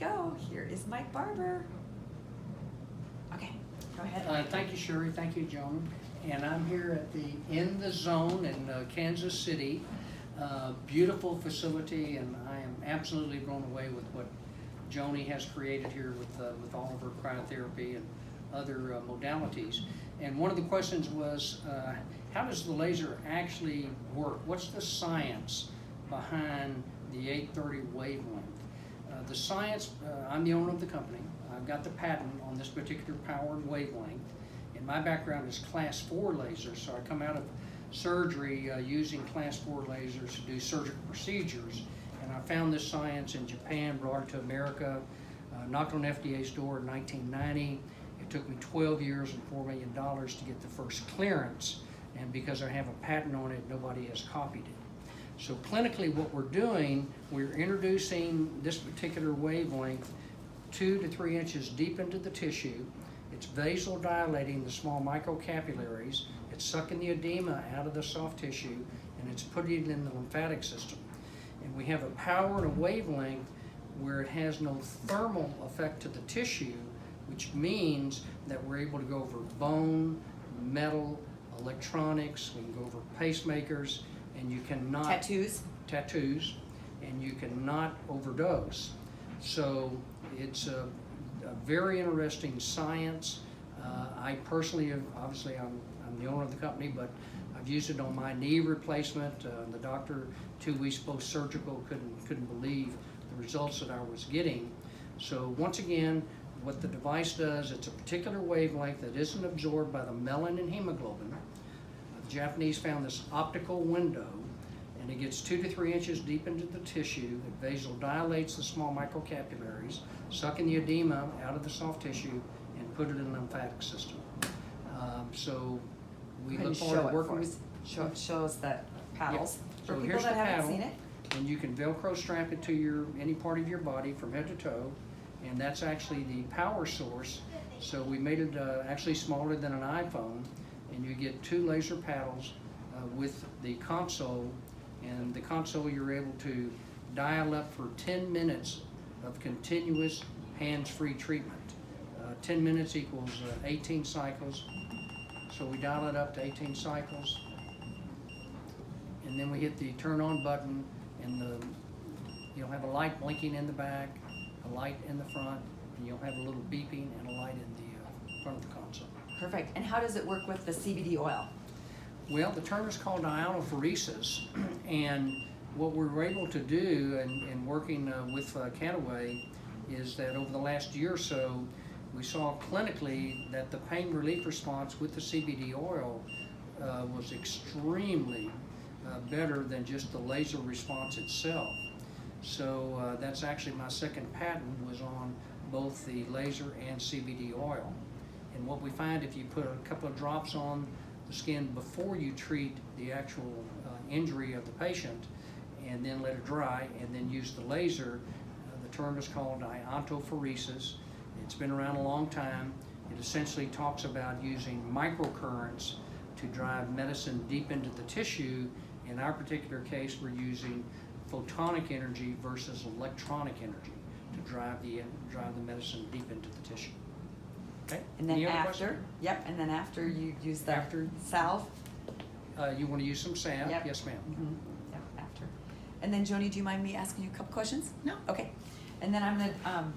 go. Here is Mike Barber. Okay, go ahead. Thank you, Sherry. Thank you, Joan. And I'm here at the In the Zone in Kansas City. Beautiful facility, and I am absolutely blown away with what Joni has created here with all of her cryotherapy and other modalities. And one of the questions was, how does the laser actually work? What's the science behind the 830 wavelength? The science, I'm the owner of the company. I've got the patent on this particular power and wavelength. And my background is class 4 lasers, so I come out of surgery using class 4 lasers to do surgical procedures. And I found this science in Japan, brought it to America, knocked on FDA's door in 1990. It took me 12 years and $4 million to get the first clearance. And because I have a patent on it, nobody has copied it. So clinically what we're doing, we're introducing this particular wavelength 2 to 3 inches deep into the tissue. It's vasodilating the small microcapillaries. It's sucking the edema out of the soft tissue, and it's putting it in the lymphatic system. And we have a power and a wavelength where it has no thermal effect to the tissue, which means that we're able to go over bone, metal, electronics, we can go over pacemakers, and you cannot... Tattoos, and you cannot overdose. So it's a very interesting science. I personally have, obviously I'm the owner of the company, but I've used it on my knee replacement. The doctor 2 weeks post-surgical couldn't believe the results that I was getting. So once again, what the device does, it's a particular wavelength that isn't absorbed by the melanin hemoglobin. The Japanese found this optical window, and it gets 2 to 3 inches deep into the tissue. It vasodilates the small microcapillaries, sucking the edema out of the soft tissue, and put it in the lymphatic system. So we look forward to working with... Show us the paddles. Yep. For So people here's that the haven't paddle, seen it. and you can Velcro strap it to any part of your body from head to toe, and that's actually the power source. So we made it actually smaller than an iPhone, and you get 2 laser paddles with the console, and the console you're able to dial up for 10 minutes of continuous hands-free treatment. 10 minutes equals 18 cycles, so we dial it up to 18 cycles, and then we hit the turn on button, and you'll have a light blinking in the back, a light in the front, and you'll have a little beeping and a light in the front of the console. Perfect. And how does it work with the CBD oil? Well, the term is called ionophoresis, and what we were able to do in working with Cataway is that over the last year or so, we saw clinically that the pain relief response with the CBD oil was extremely better than just the laser response itself. So that's actually my second patent was on both the laser and CBD oil. And what we find, if you put a couple of drops on the skin before you treat the actual injury of the patient, and then let it dry, and then use the laser, the term is called iontophoresis. It's been around a long time. It essentially talks about using microcurrents to drive medicine deep into the tissue. In our particular case, we're using photonic energy versus electronic energy to drive the medicine deep into the tissue. Okay. And then Any other after, question? yep, and then after you use the After? salve. You want to use some salve? Yep. Yes, ma'am. Mm-hmm. Yep, after. And then Joni, do you mind me asking you a couple questions? No. Okay. And then I'm gonna